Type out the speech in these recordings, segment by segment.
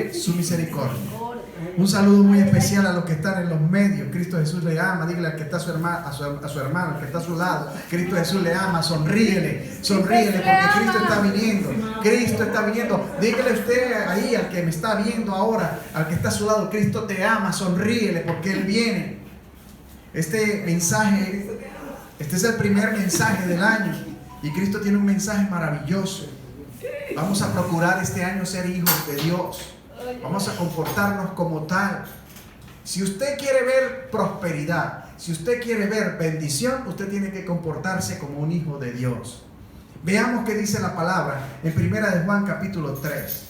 de su misericordia. Un saludo muy especial a los que están en los medios. Cristo Jesús le ama. Dígale al que está a su hermano, al que está a su lado, Cristo Jesús le ama. Sonríele porque Cristo está viniendo. Cristo está viniendo. Dígale usted ahí al que me está viendo ahora, al que está a su lado, Cristo te ama. Sonríele porque Él viene. Este es el primer mensaje del año y Cristo tiene un mensaje maravilloso. Vamos a procurar este año ser hijos de Dios. Vamos a comportarnos como tal. Si usted quiere ver prosperidad, si usted quiere ver bendición, usted tiene que comportarse como un hijo de Dios. Veamos qué dice la palabra en 1 de Juan capítulo 3.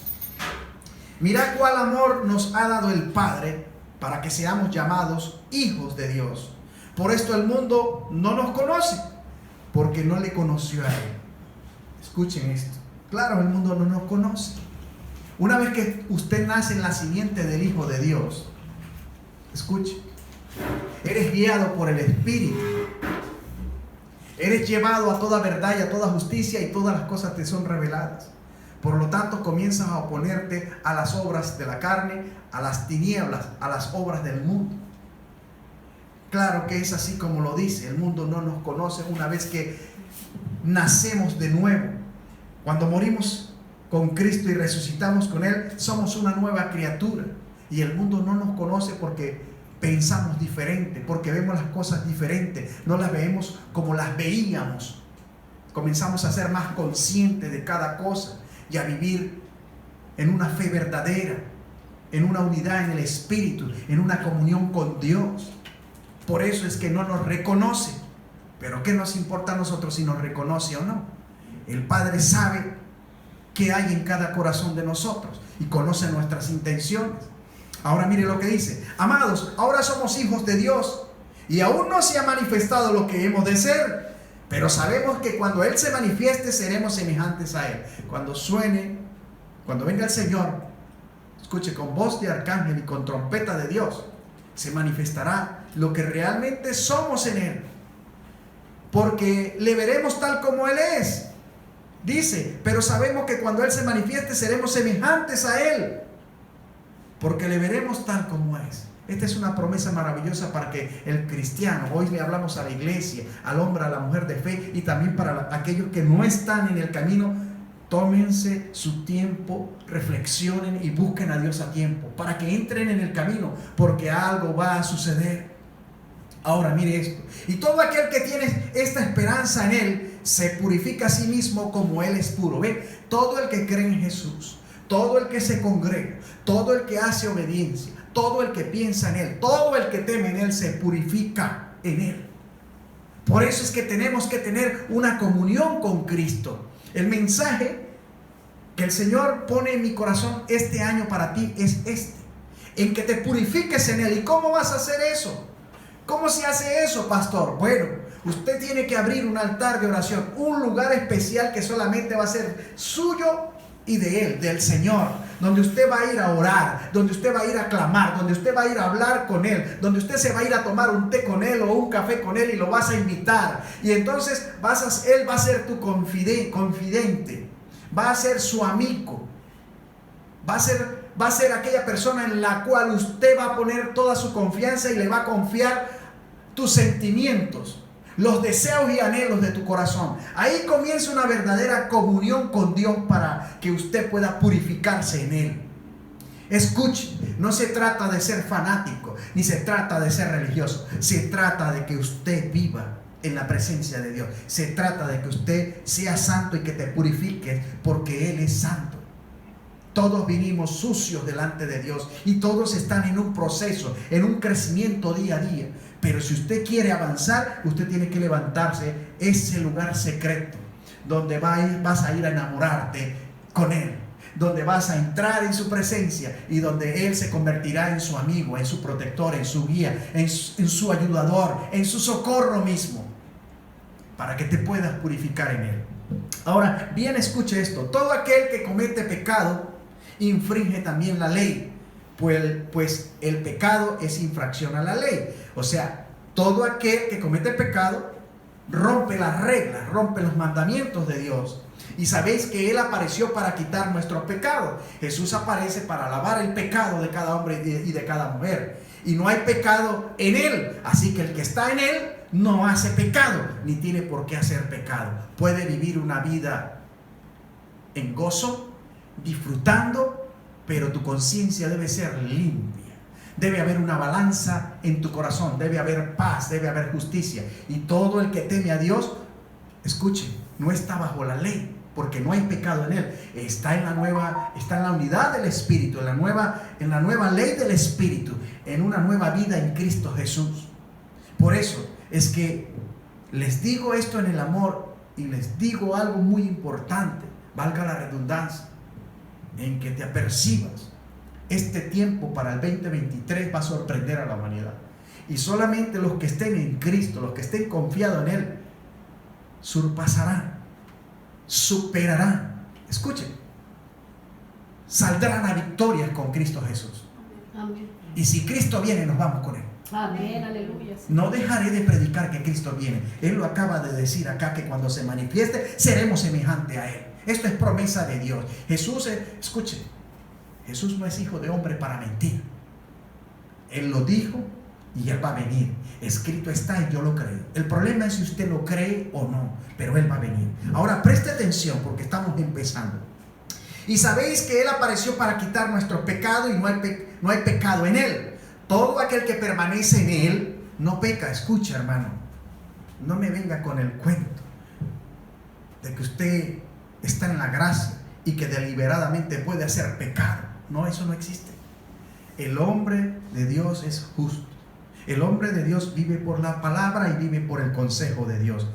Mirad cuál amor nos ha dado el Padre para que seamos llamados hijos de Dios. Por esto el mundo no nos conoce, porque no le conoció a Él. Escuchen esto. Claro, el mundo no nos conoce. Una vez que usted nace en la simiente del Hijo de Dios, escuche, eres guiado por el Espíritu. Eres llevado a toda verdad y a toda justicia y todas las cosas te son reveladas. Por lo tanto, comienzas a oponerte a las obras de la carne, a las tinieblas, a las obras del mundo. Claro que es así como lo dice. El mundo no nos conoce una vez que nacemos de nuevo. Cuando morimos con Cristo y resucitamos con Él, somos una nueva criatura. Y el mundo no nos conoce porque pensamos diferente, porque vemos las cosas diferentes, no las vemos como las veíamos. Comenzamos a ser más conscientes de cada cosa y a vivir en una fe verdadera, en una unidad en el Espíritu, en una comunión con Dios. Por eso es que no nos reconoce. Pero ¿qué nos importa a nosotros si nos reconoce o no? El Padre sabe qué hay en cada corazón de nosotros y conoce nuestras intenciones. Ahora mire lo que dice: amados, ahora somos hijos de Dios y aún no se ha manifestado lo que hemos de ser, pero sabemos que cuando Él se manifieste seremos semejantes a Él. Cuando venga el Señor, escuche, con voz de arcángel y con trompeta de Dios, se manifestará lo que realmente somos en Él, porque le veremos tal como Él es. Dice, pero sabemos que cuando Él se manifieste seremos semejantes a Él, porque le veremos tal como es. Esta es una promesa maravillosa para que el cristiano, hoy le hablamos a la iglesia, al hombre, a la mujer de fe, y también para aquellos que no están en el camino, tómense su tiempo, reflexionen y busquen a Dios a tiempo, para que entren en el camino, porque algo va a suceder. Ahora mire esto: y todo aquel que tiene esta esperanza en Él, se purifica a sí mismo como Él es puro. ¿Ve? Todo el que cree en Jesús, todo el que se congrega, todo el que hace obediencia, todo el que piensa en Él, todo el que teme en Él, se purifica en Él. Por eso es que tenemos que tener una comunión con Cristo. El mensaje que el Señor pone en mi corazón este año para ti es este: en que te purifiques en Él. ¿Y cómo vas a hacer eso? ¿Cómo se hace eso, pastor? Bueno, usted tiene que abrir un altar de oración, un lugar especial que solamente va a ser suyo y de Él, del Señor, donde usted va a ir a orar, donde usted va a ir a clamar, donde usted va a ir a hablar con Él, donde usted se va a ir a tomar un té con Él o un café con Él y lo vas a invitar. Y entonces Él va a ser tu confidente, va a ser su amigo, va a ser aquella persona en la cual usted va a poner toda su confianza y le va a confiar tus sentimientos, los deseos y anhelos de tu corazón. Ahí comienza una verdadera comunión con Dios para que usted pueda purificarse en Él. Escuche, no se trata de ser fanático, ni se trata de ser religioso. Se trata de que usted viva en la presencia de Dios. Se trata de que usted sea santo y que te purifiques, porque Él es santo. Todos vinimos sucios delante de Dios y todos están en un proceso, en un crecimiento día a día. Pero si usted quiere avanzar, usted tiene que levantarse ese lugar secreto donde vas a ir a enamorarte con Él, donde vas a entrar en su presencia y donde Él se convertirá en su amigo, en su protector, en su guía, en su ayudador, en su socorro mismo, para que te puedas purificar en Él. Ahora, bien, escuche esto: todo aquel que comete pecado infringe también la ley, pues el pecado es infracción a la ley. O sea, todo aquel que comete pecado rompe las reglas, rompe los mandamientos de Dios. Y sabéis que Él apareció para quitar nuestros pecados. Jesús aparece para lavar el pecado de cada hombre y de cada mujer. Y no hay pecado en Él. Así que el que está en Él no hace pecado, ni tiene por qué hacer pecado. Puede vivir una vida en gozo, disfrutando, pero tu conciencia debe ser limpia. Debe haber una balanza en tu corazón, debe haber paz, debe haber justicia. Y todo el que teme a Dios, escuche, no está bajo la ley, porque no hay pecado en él. Está en la unidad del Espíritu, en la nueva ley del Espíritu, en una nueva vida en Cristo Jesús. Por eso es que les digo esto en el amor y les digo algo muy importante, valga la redundancia, en que te apercibas. Este tiempo para el 2023 va a sorprender a la humanidad. Y solamente los que estén en Cristo, los que estén confiados en Él, surpasarán, superarán. Escuchen, saldrán a victorias con Cristo Jesús. Amén. Y si Cristo viene, nos vamos con Él. Amén, aleluya. No dejaré de predicar que Cristo viene. Él lo acaba de decir acá, que cuando se manifieste seremos semejantes a Él. Esto es promesa de Dios. Jesús, escuchen, Jesús no es hijo de hombre para mentir. Él lo dijo y Él va a venir. Escrito está y yo lo creo. El problema es si usted lo cree o no, pero Él va a venir. Ahora preste atención porque estamos empezando. Y sabéis que Él apareció para quitar nuestro pecado y no hay pecado en Él. Todo aquel que permanece en Él no peca. Escucha, hermano, no me venga con el cuento de que usted está en la gracia y que deliberadamente puede hacer pecado. No, eso no existe. El hombre de Dios es justo. El hombre de Dios vive por la palabra y vive por el consejo de Dios.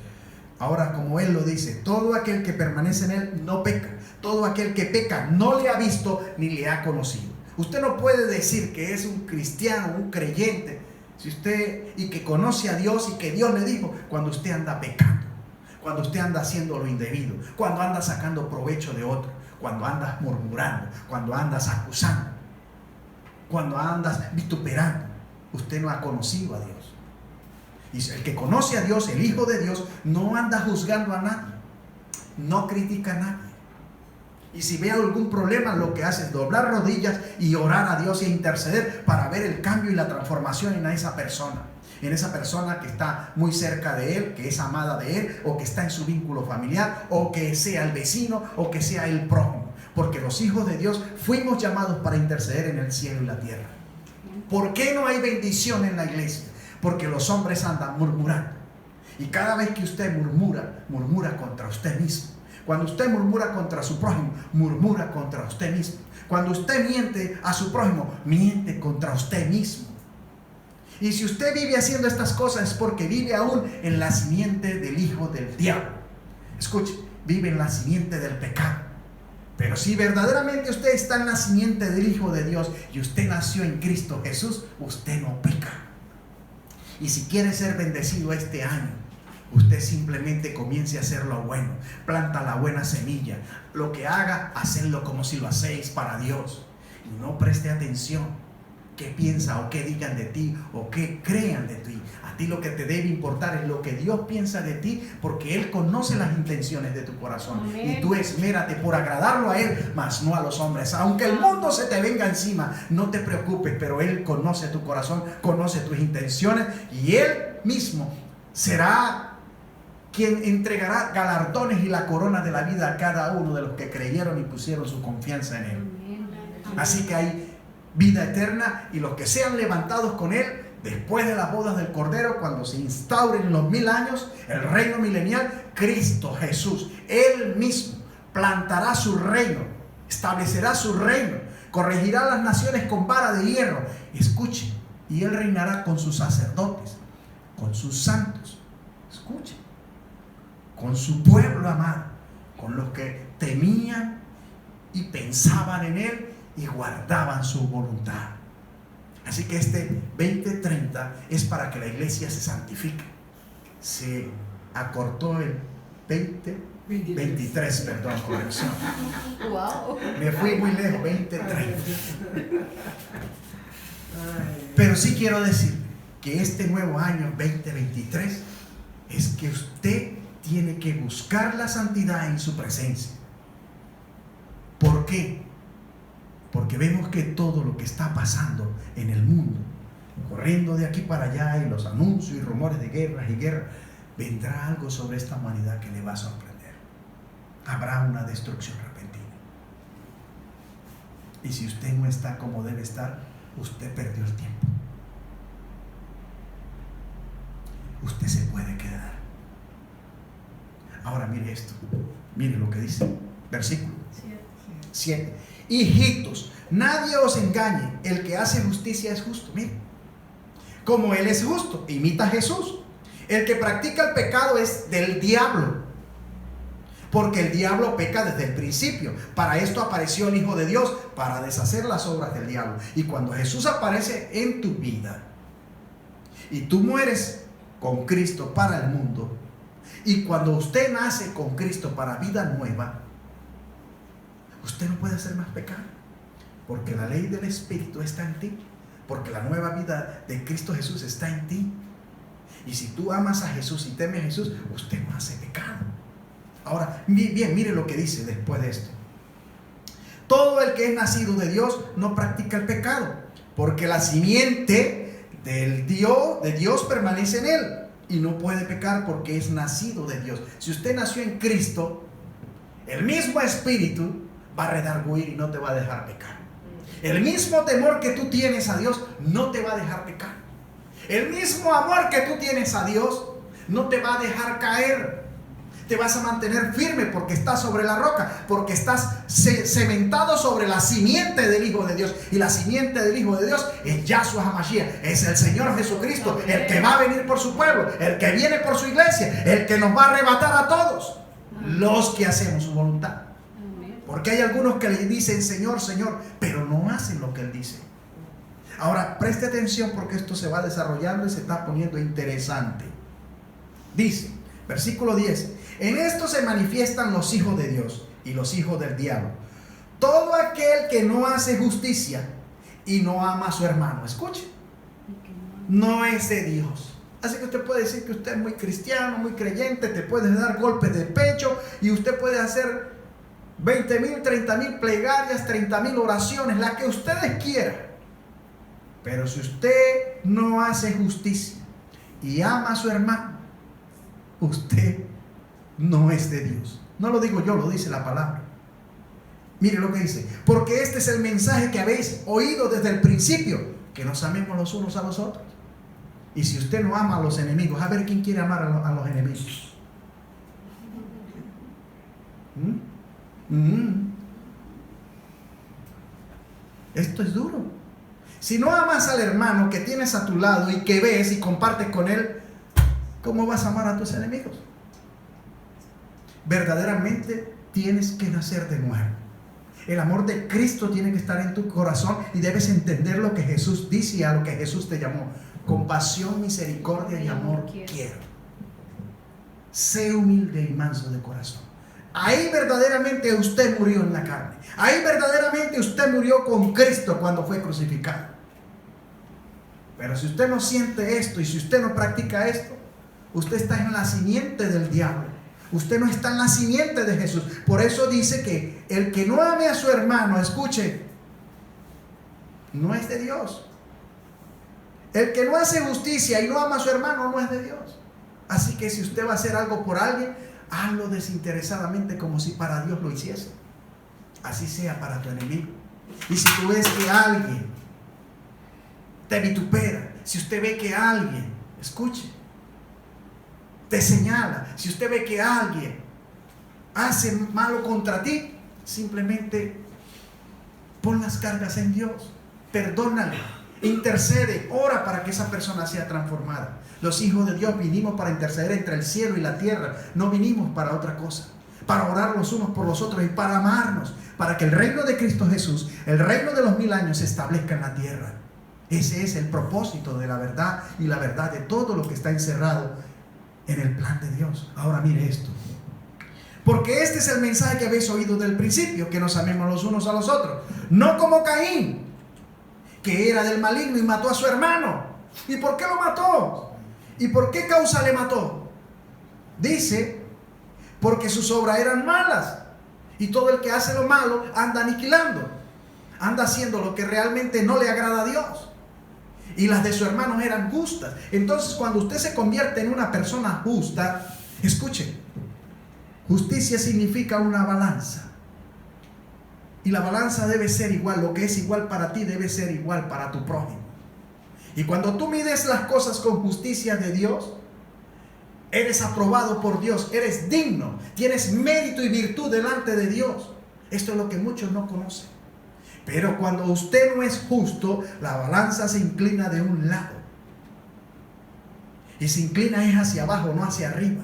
Ahora, como Él lo dice, todo aquel que permanece en Él no peca. Todo aquel que peca no le ha visto ni le ha conocido. Usted no puede decir que es un cristiano, un creyente, y que conoce a Dios y que Dios le dijo, cuando usted anda pecando, cuando usted anda haciendo lo indebido, cuando anda sacando provecho de otro, cuando andas murmurando, cuando andas acusando, cuando andas vituperando. Usted no ha conocido a Dios. Y el que conoce a Dios, el Hijo de Dios, no anda juzgando a nadie, no critica a nadie. Y si ve algún problema, lo que hace es doblar rodillas y orar a Dios e interceder para ver el cambio y la transformación en esa persona que está muy cerca de Él, que es amada de Él, o que está en su vínculo familiar, o que sea el vecino, o que sea el prójimo. Porque los hijos de Dios fuimos llamados para interceder en el cielo y la tierra. ¿Por qué no hay bendición en la iglesia? Porque los hombres andan murmurando. Y cada vez que usted murmura contra usted mismo. Cuando usted murmura contra su prójimo, murmura contra usted mismo. Cuando usted miente a su prójimo, miente contra usted mismo. Y si usted vive haciendo estas cosas es porque vive aún en la simiente del hijo del diablo. Escuche, vive en la simiente del pecado. Pero si verdaderamente usted está en la simiente del Hijo de Dios y usted nació en Cristo Jesús, usted no peca. Y si quiere ser bendecido este año, usted simplemente comience a hacer lo bueno, planta la buena semilla. Lo que haga, hacerlo como si lo hacéis para Dios. Y no preste atención qué piensa o qué digan de ti o qué crean de ti. A ti lo que te debe importar es lo que Dios piensa de ti, porque Él conoce las intenciones de tu corazón. Amén. Y tú esmérate por agradarlo a Él, mas no a los hombres. Aunque el mundo se te venga encima, no te preocupes, pero Él conoce tu corazón, conoce tus intenciones, y Él mismo será quien entregará galardones y la corona de la vida a cada uno de los que creyeron y pusieron su confianza en Él. Amén. Así que hay vida eterna, y los que sean levantados con Él después de las bodas del Cordero, cuando se instauren los 1000 años, el reino milenial, Cristo Jesús, Él mismo plantará su reino, establecerá su reino, corregirá las naciones con vara de hierro. Escuchen, y Él reinará con sus sacerdotes, con sus santos, escuchen, con su pueblo amado, con los que temían y pensaban en Él y guardaban su voluntad. Así que este 2030 es para que la iglesia se santifique. Se acortó el 23, perdón, corrección. Wow. Me fui muy lejos, 2030. Pero sí quiero decir que este nuevo año 2023 es que usted tiene que buscar la santidad en su presencia. ¿Por qué? Porque vemos que todo lo que está pasando en el mundo, corriendo de aquí para allá, y los anuncios y rumores de guerras y guerras, vendrá algo sobre esta humanidad que le va a sorprender. Habrá una destrucción repentina. Y si usted no está como debe estar, usted perdió el tiempo. Usted se puede quedar. Ahora mire esto, mire lo que dice, versículo 7. Hijitos, nadie os engañe, el que hace justicia es justo. Mire, como Él es justo, imita a Jesús. El que practica el pecado es del diablo, porque el diablo peca desde el principio. Para esto apareció el Hijo de Dios, para deshacer las obras del diablo. Y cuando Jesús aparece en tu vida y tú mueres con Cristo para el mundo, y cuando usted nace con Cristo para vida nueva, usted no puede hacer más pecado, porque la ley del Espíritu está en ti, porque la nueva vida de Cristo Jesús está en ti. Y si tú amas a Jesús y temes a Jesús, usted no hace pecado. Ahora, bien, mire lo que dice después de esto. Todo el que es nacido de Dios no practica el pecado, porque la simiente de Dios permanece en él, y no puede pecar porque es nacido de Dios. Si usted nació en Cristo, el mismo Espíritu va a redarguir y no te va a dejar pecar. El mismo temor que tú tienes a Dios no te va a dejar pecar. El mismo amor que tú tienes a Dios no te va a dejar caer. Te vas a mantener firme porque estás sobre la roca, porque estás cementado sobre la simiente del Hijo de Dios. Y la simiente del Hijo de Dios es Yahshua HaMashiach, es el Señor Jesucristo, el que va a venir por su pueblo, el que viene por su iglesia, el que nos va a arrebatar a todos los que hacemos su voluntad. Porque hay algunos que le dicen Señor, Señor, pero no hacen lo que Él dice. Ahora, preste atención porque esto se va desarrollando y se está poniendo interesante. Dice, versículo 10, en esto se manifiestan los hijos de Dios y los hijos del diablo. Todo aquel que no hace justicia y no ama a su hermano, escuche, no es de Dios. Así que usted puede decir que usted es muy cristiano, muy creyente, te puede dar golpes de pecho y usted puede hacer 20,000, 30,000 plegarias, 30,000 oraciones, la que ustedes quieran. Pero si usted no hace justicia y ama a su hermano, usted no es de Dios. No lo digo yo, lo dice la palabra. Mire lo que dice, porque este es el mensaje que habéis oído desde el principio, que nos amemos los unos a los otros. Y si usted no ama a los enemigos, a ver quién quiere amar a los enemigos. Esto es duro. Si no amas al hermano que tienes a tu lado y que ves y compartes con él, ¿cómo vas a amar a tus enemigos? Verdaderamente tienes que nacer de nuevo. El amor de Cristo tiene que estar en tu corazón y debes entender lo que Jesús dice y a lo que Jesús te llamó. Compasión, misericordia y amor quiero. Sé humilde y manso de corazón. Ahí verdaderamente usted murió en la carne. Ahí verdaderamente usted murió con Cristo cuando fue crucificado. Pero si usted no siente esto y si usted no practica esto, usted está en la simiente del diablo. Usted no está en la simiente de Jesús. Por eso dice que el que no ame a su hermano, escuche, no es de Dios. El que no hace justicia y no ama a su hermano no es de Dios. Así que si usted va a hacer algo por alguien, hazlo desinteresadamente como si para Dios lo hiciese. Así sea para tu enemigo. Y si tú ves que alguien te vitupera, si usted ve que alguien, escuche, te señala, si usted ve que alguien hace malo contra ti, simplemente pon las cargas en Dios, perdónale, intercede, ora para que esa persona sea transformada. Los hijos de Dios vinimos para interceder entre el cielo y la tierra, no vinimos para otra cosa, para orar los unos por los otros y para amarnos, para que el reino de Cristo Jesús, el reino de los 1000 años se establezca en la tierra. Ese es el propósito de la verdad y la verdad de todo lo que está encerrado en el plan de Dios. Ahora mire esto. Porque este es el mensaje que habéis oído del principio, que nos amemos los unos a los otros. No como Caín, que era del maligno y mató a su hermano. ¿Y por qué lo mató? ¿Y por qué causa le mató? Dice, porque sus obras eran malas. Y todo el que hace lo malo anda aniquilando. Anda haciendo lo que realmente no le agrada a Dios. Y las de su hermano eran justas. Entonces, cuando usted se convierte en una persona justa, escuche, justicia significa una balanza. Y la balanza debe ser igual. Lo que es igual para ti debe ser igual para tu prójimo. Y cuando tú mides las cosas con justicia de Dios, eres aprobado por Dios, eres digno, tienes mérito y virtud delante de Dios. Esto es lo que muchos no conocen. Pero cuando usted no es justo, la balanza se inclina de un lado. Y se inclina es hacia abajo, no hacia arriba.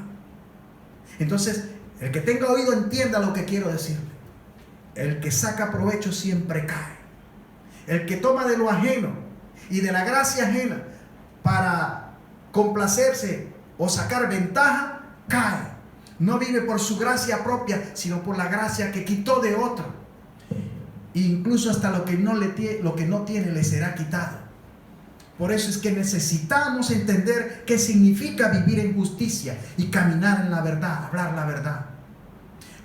Entonces, el que tenga oído entienda lo que quiero decirle. El que saca provecho siempre cae. El que toma de lo ajeno y de la gracia ajena para complacerse o sacar ventaja, cae. No vive por su gracia propia, sino por la gracia que quitó de otro. Incluso hasta lo que no tiene le será quitado. Por eso es que necesitamos entender qué significa vivir en justicia y caminar en la verdad, hablar la verdad.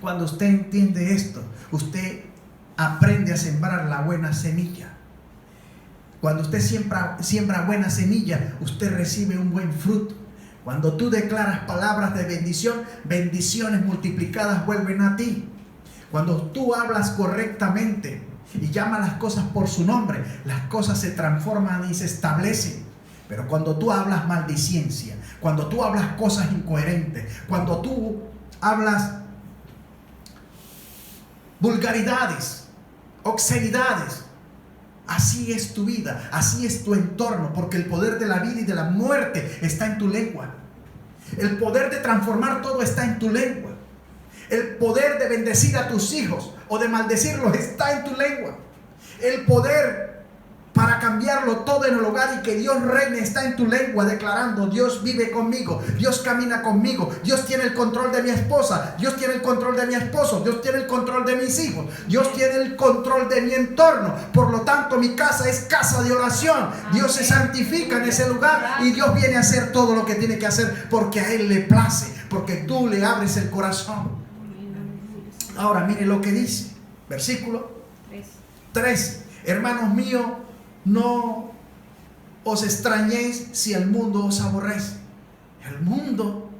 Cuando usted entiende esto, usted aprende a sembrar la buena semilla. Cuando usted siembra buena semilla, usted recibe un buen fruto. Cuando tú declaras palabras de bendición, bendiciones multiplicadas vuelven a ti. Cuando tú hablas correctamente y llamas las cosas por su nombre, las cosas se transforman y se establecen. Pero cuando tú hablas maldicencia, cuando tú hablas cosas incoherentes, cuando tú hablas vulgaridades, obscenidades, así es tu vida, así es tu entorno, porque el poder de la vida y de la muerte está en tu lengua. El poder de transformar todo está en tu lengua. El poder de bendecir a tus hijos o de maldecirlos está en tu lengua. El poder para cambiarlo todo en el hogar y que Dios reine está en tu lengua, declarando: Dios vive conmigo, Dios camina conmigo, Dios tiene el control de mi esposa, Dios tiene el control de mi esposo, Dios tiene el control de mis hijos, Dios tiene el control de mi entorno. Por lo tanto, mi casa es casa de oración. Dios se santifica en ese lugar y Dios viene a hacer todo lo que tiene que hacer porque a Él le place, porque tú le abres el corazón. Ahora mire lo que dice, versículo 3. Hermanos míos, no os extrañéis si el mundo os aborrece. El mundo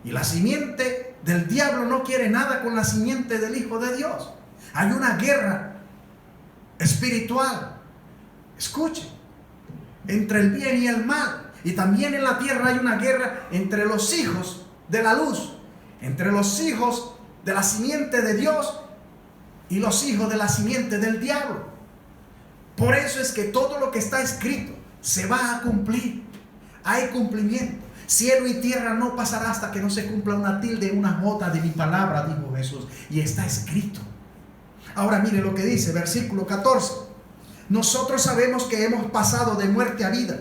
y la simiente del diablo no quiere nada con la simiente del Hijo de Dios. Hay una guerra espiritual, escuche, entre el bien y el mal. Y también en la tierra hay una guerra entre los hijos de la luz, entre los hijos de la simiente de Dios y los hijos de la simiente del diablo. Por eso es que todo lo que está escrito se va a cumplir. Hay cumplimiento. Cielo y tierra no pasará hasta que no se cumpla una tilde, una jota de mi palabra, dijo Jesús. Y está escrito. Ahora mire lo que dice, versículo 14. Nosotros sabemos que hemos pasado de muerte a vida,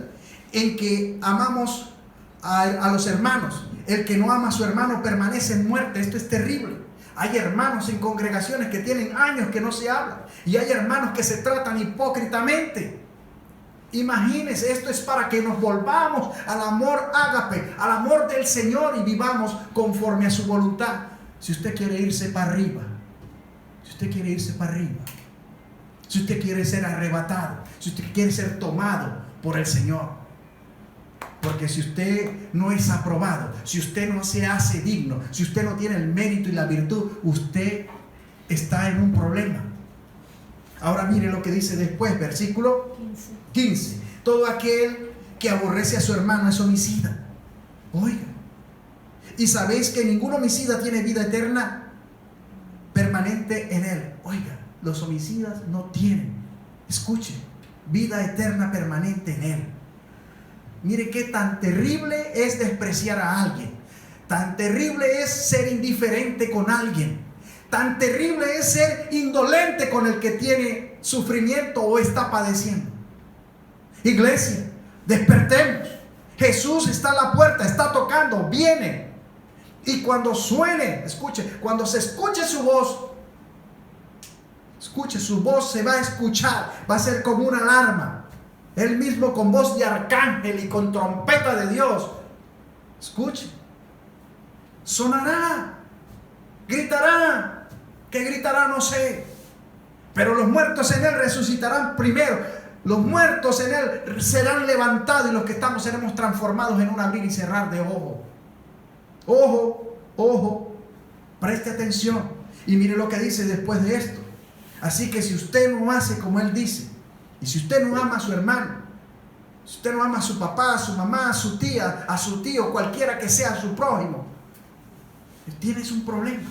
en que amamos a los hermanos. El que no ama a su hermano permanece en muerte. Esto es terrible. Hay hermanos en congregaciones que tienen años que no se hablan. Y hay hermanos que se tratan hipócritamente. Imagínense, esto es para que nos volvamos al amor ágape, al amor del Señor y vivamos conforme a su voluntad. Si usted quiere irse para arriba, si usted quiere irse para arriba, si usted quiere ser arrebatado, si usted quiere ser tomado por el Señor. Porque si usted no es aprobado, si usted no se hace digno, si usted no tiene el mérito y la virtud, usted está en un problema. Ahora mire lo que dice después, versículo 15. Todo aquel que aborrece a su hermano es homicida. Oiga, y sabéis que ningún homicida tiene vida eterna permanente en él. Oiga, los homicidas no tienen, escuche, vida eterna permanente en él. Mire qué tan terrible es despreciar a alguien. Tan terrible es ser indiferente con alguien. Tan terrible es ser indolente con el que tiene sufrimiento o está padeciendo. Iglesia, despertemos. Jesús está a la puerta, está tocando, viene. Y cuando suene, escuche, cuando se escuche su voz, escuche, su voz se va a escuchar, va a ser como una alarma. Él mismo con voz de arcángel y con trompeta de Dios. Escuche. sonará, gritará. ¿Qué gritará? No sé. Pero los muertos en Él resucitarán primero. Los muertos en Él serán levantados y los que estamos seremos transformados en un abrir y cerrar de ojo. Ojo, ojo, preste atención y mire lo que dice después de esto. Así que si usted no hace como Él dice, y si usted no ama a su hermano, si usted no ama a su papá, a su mamá, a su tía, a su tío, cualquiera que sea su prójimo, tienes un problema.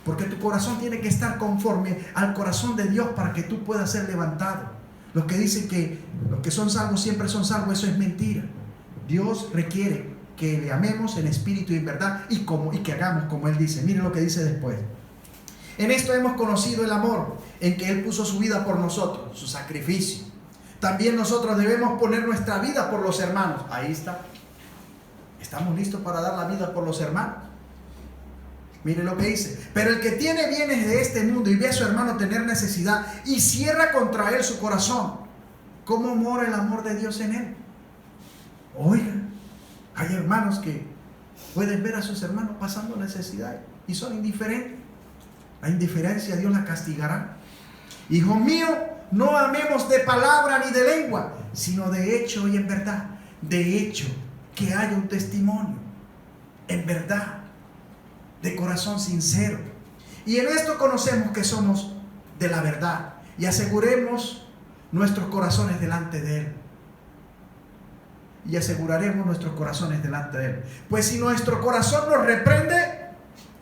Porque tu corazón tiene que estar conforme al corazón de Dios para que tú puedas ser levantado. Los que dicen que los que son salvos siempre son salvos, eso es mentira. Dios requiere que le amemos en espíritu y en verdad y que hagamos como Él dice. Miren lo que dice después. En esto hemos conocido el amor, en que Él puso su vida por nosotros, su sacrificio. También nosotros debemos poner nuestra vida por los hermanos. Ahí está. ¿Estamos listos para dar la vida por los hermanos? Mire lo que dice. Pero el que tiene bienes de este mundo y ve a su hermano tener necesidad y cierra contra él su corazón, ¿cómo mora el amor de Dios en él? Oiga, hay hermanos que pueden ver a sus hermanos pasando necesidad y son indiferentes. La indiferencia Dios la castigará. Hijo mío, no amemos de palabra ni de lengua, sino de hecho y en verdad. De hecho, que haya un testimonio en verdad, de corazón sincero. Y en esto conocemos que somos de la verdad y aseguremos nuestros corazones delante de Él. Y aseguraremos nuestros corazones delante de Él. Pues si nuestro corazón nos reprende,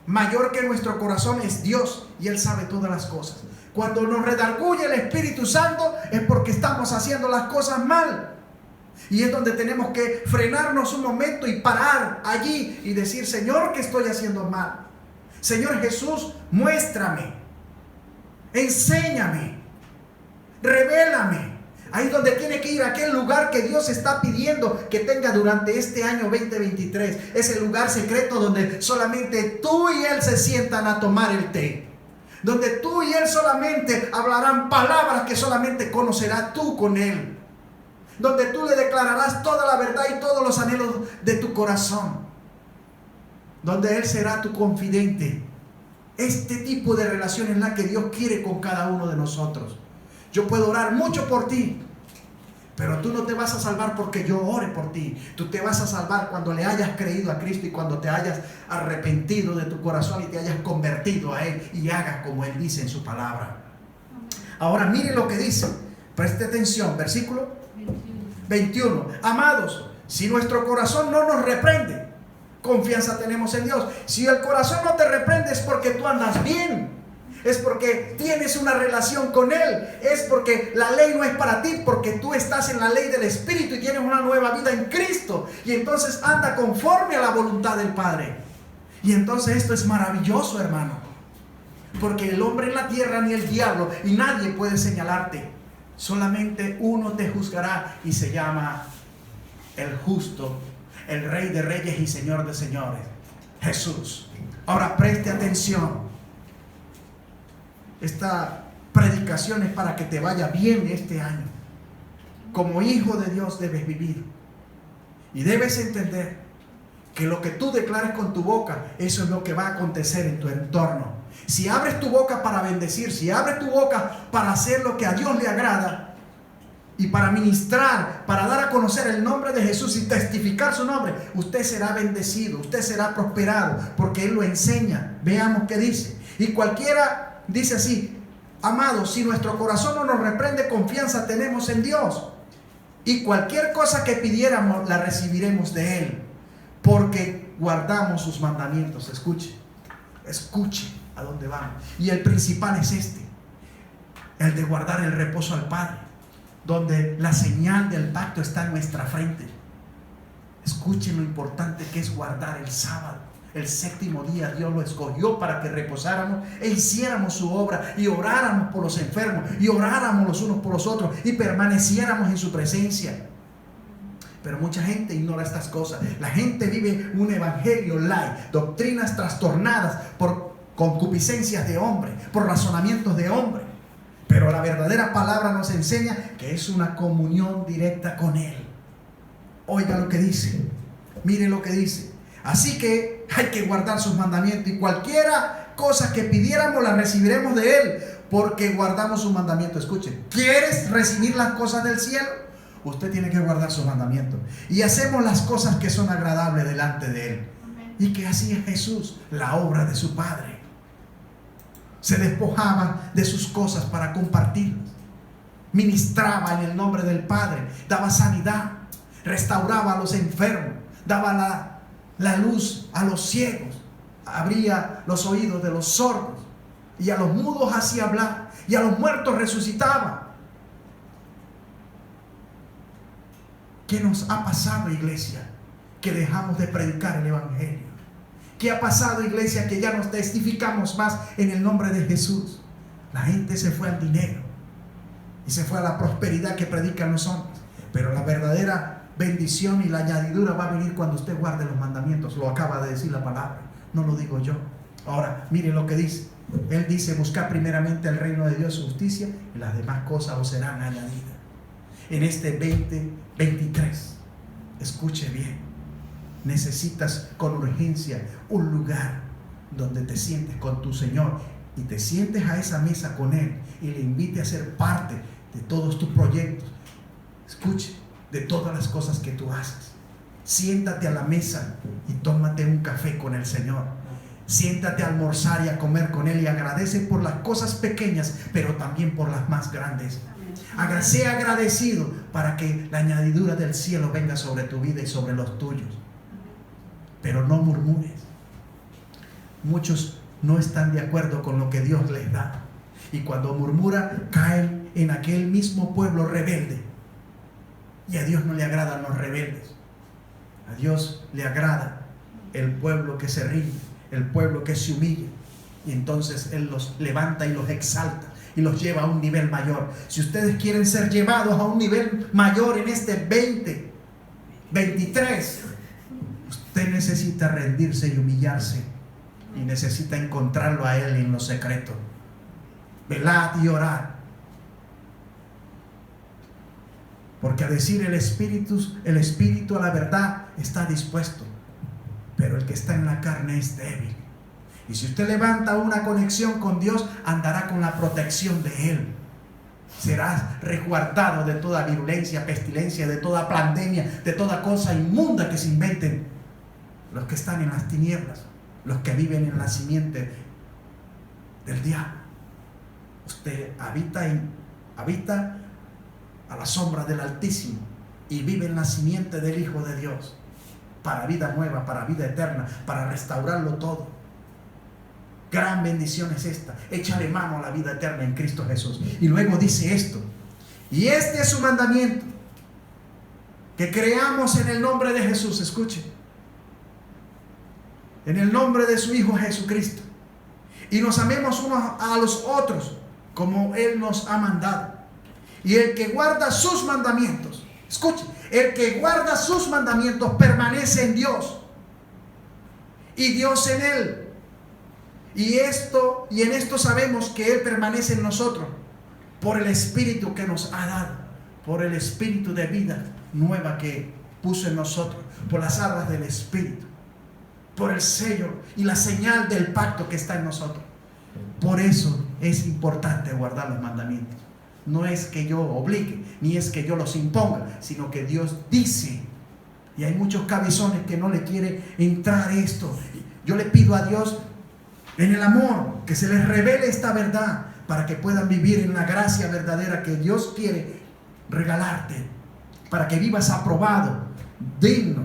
mayor que nuestro corazón es Dios y Él sabe todas las cosas. Cuando nos redarguye el Espíritu Santo es porque estamos haciendo las cosas mal. Y es donde tenemos que frenarnos un momento y parar allí y decir: Señor, ¿qué estoy haciendo mal? Señor Jesús, muéstrame, enséñame, revélame. Ahí es donde tiene que ir a aquel lugar que Dios está pidiendo que tenga durante este año 2023. Ese lugar secreto donde solamente tú y Él se sientan a tomar el té. Donde tú y Él solamente hablarán palabras que solamente conocerás tú con Él. Donde tú le declararás toda la verdad y todos los anhelos de tu corazón. Donde Él será tu confidente. Este tipo de relación es la que Dios quiere con cada uno de nosotros. Yo puedo orar mucho por ti, pero tú no te vas a salvar porque yo ore por ti. Tú te vas a salvar cuando le hayas creído a Cristo y cuando te hayas arrepentido de tu corazón y te hayas convertido a Él y hagas como Él dice en su palabra. Ahora mire lo que dice. Preste atención, versículo 21. Amados, si nuestro corazón no nos reprende, confianza tenemos en Dios. Si el corazón no te reprende es porque tú andas bien. Es porque tienes una relación con Él. Es porque la ley no es para ti, porque tú estás en la ley del Espíritu y tienes una nueva vida en Cristo. Y entonces anda conforme a la voluntad del Padre. Y entonces esto es maravilloso, hermano. Porque el hombre en la tierra ni el diablo y nadie puede señalarte. Solamente uno te juzgará y se llama el justo, el Rey de Reyes y Señor de Señores, Jesús. Ahora preste atención. Esta predicación es para que te vaya bien este año. Como hijo de Dios debes vivir. Y debes entender que lo que tú declares con tu boca, eso es lo que va a acontecer en tu entorno. Si abres tu boca para bendecir, si abres tu boca para hacer lo que a Dios le agrada y para ministrar, para dar a conocer el nombre de Jesús y testificar su nombre, usted será bendecido, usted será prosperado, porque Él lo enseña. Veamos qué dice. Y cualquiera dice así: amados, si nuestro corazón no nos reprende, confianza tenemos en Dios. Y cualquier cosa que pidiéramos, la recibiremos de Él, porque guardamos sus mandamientos. Escuche, escuche a dónde vamos. Y el principal es este: el de guardar el reposo al Padre, donde la señal del pacto está en nuestra frente. Escuchen lo importante que es guardar el sábado. El séptimo día Dios lo escogió para que reposáramos e hiciéramos su obra y oráramos por los enfermos y oráramos los unos por los otros y permaneciéramos en su presencia. Pero mucha gente ignora estas cosas. La gente vive un evangelio light, doctrinas trastornadas por concupiscencias de hombre, por razonamientos de hombre. Pero la verdadera palabra nos enseña que es una comunión directa con Él. Oiga lo que dice. Mire lo que dice. Así que hay que guardar sus mandamientos, y cualquiera cosa que pidiéramos la recibiremos de Él, porque guardamos sus mandamientos. Escuchen, ¿quieres recibir las cosas del cielo? Usted tiene que guardar sus mandamientos. Y hacemos las cosas que son agradables delante de Él. ¿Y qué hacía Jesús? La obra de su Padre. Se despojaba de sus cosas para compartirlas. Ministraba en el nombre del Padre. Daba sanidad. Restauraba a los enfermos. Daba la luz a los ciegos. Abría los oídos de los sordos. Y a los mudos hacía hablar. Y a los muertos resucitaba. ¿Qué nos ha pasado, iglesia? Que dejamos de predicar el Evangelio. ¿Qué ha pasado, iglesia? Que ya nos testificamos más en el nombre de Jesús. La gente se fue al dinero y se fue a la prosperidad que predican los hombres. Pero la verdadera bendición y la añadidura va a venir cuando usted guarde los mandamientos. Lo acaba de decir la palabra, no lo digo yo. Ahora, mire lo que dice. Él dice: buscar primeramente el reino de Dios, su justicia, y las demás cosas os serán añadidas. En este 2023, escuche bien, necesitas con urgencia un lugar donde te sientes con tu Señor y te sientes a esa mesa con Él y le invite a ser parte de todos tus proyectos. Escuche, de todas las cosas que tú haces. Siéntate a la mesa y tómate un café con el Señor. Siéntate a almorzar y a comer con Él y agradece por las cosas pequeñas, pero también por las más grandes. Sea agradecido para que la añadidura del cielo venga sobre tu vida y sobre los tuyos. Pero no murmures. Muchos no están de acuerdo con lo que Dios les da, y cuando murmuran caen en aquel mismo pueblo rebelde. Y a Dios no le agradan los rebeldes. A Dios le agrada el pueblo que se rinde, el pueblo que se humilla, y entonces Él los levanta y los exalta y los lleva a un nivel mayor. Si ustedes quieren ser llevados a un nivel mayor en este 2023, usted necesita rendirse y humillarse, y necesita encontrarlo a Él en lo secreto. Velad y orad, porque a decir el espíritu a la verdad está dispuesto, pero el que está en la carne es débil. Y si usted levanta una conexión con Dios, andará con la protección de Él. Serás resguardado de toda virulencia, pestilencia, de toda pandemia, de toda cosa inmunda que se inventen los que están en las tinieblas, los que viven en la simiente del diablo. Usted habita a la sombra del Altísimo y vive en la simiente del Hijo de Dios, para vida nueva, para vida eterna, para restaurarlo todo. Gran bendición es esta. Échale mano a la vida eterna en Cristo Jesús. Y luego dice esto: y este es su mandamiento, que creamos en el nombre de Jesús. Escuche, en el nombre de su Hijo Jesucristo, y nos amemos unos a los otros como Él nos ha mandado. Y el que guarda sus mandamientos, escuche, el que guarda sus mandamientos permanece en Dios y Dios en él. Y en esto sabemos que Él permanece en nosotros por el Espíritu que nos ha dado, por el Espíritu de vida nueva que puso en nosotros, por las arras del Espíritu, por el sello y la señal del pacto que está en nosotros. Por eso es importante guardar los mandamientos. No es que yo obligue, ni es que yo los imponga, sino que Dios dice. Y hay muchos cabezones que no le quieren entrar esto. Yo le pido a Dios, en el amor, que se les revele esta verdad, para que puedan vivir en la gracia verdadera que Dios quiere regalarte, para que vivas aprobado, digno,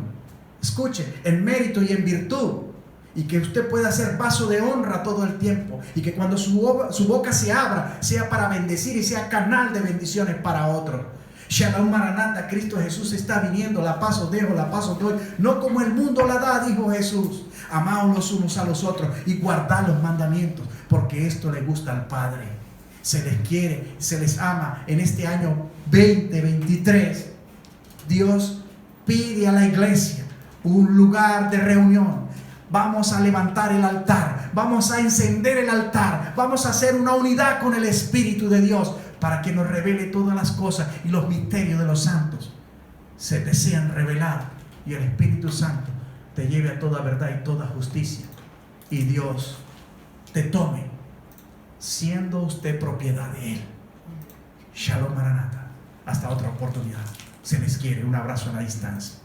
escuche, en mérito y en virtud, y que usted pueda ser vaso de honra todo el tiempo, y que cuando su boca se abra, sea para bendecir y sea canal de bendiciones para otros. Shalom Maranatha, Cristo Jesús está viniendo. La paz os dejo, la paz os doy, no como el mundo la da, dijo Jesús. Amaos los unos a los otros y guardad los mandamientos, porque esto le gusta al Padre. Se les quiere, se les ama. En este año 2023, Dios pide a la iglesia un lugar de reunión. Vamos a levantar el altar, vamos a encender el altar, vamos a hacer una unidad con el Espíritu de Dios, para que nos revele todas las cosas y los misterios de los santos se te sean revelados, y el Espíritu Santo te lleve a toda verdad y toda justicia, y Dios te tome siendo usted propiedad de Él. Shalom Maranatha. Hasta otra oportunidad. Se les quiere. Un abrazo a la distancia.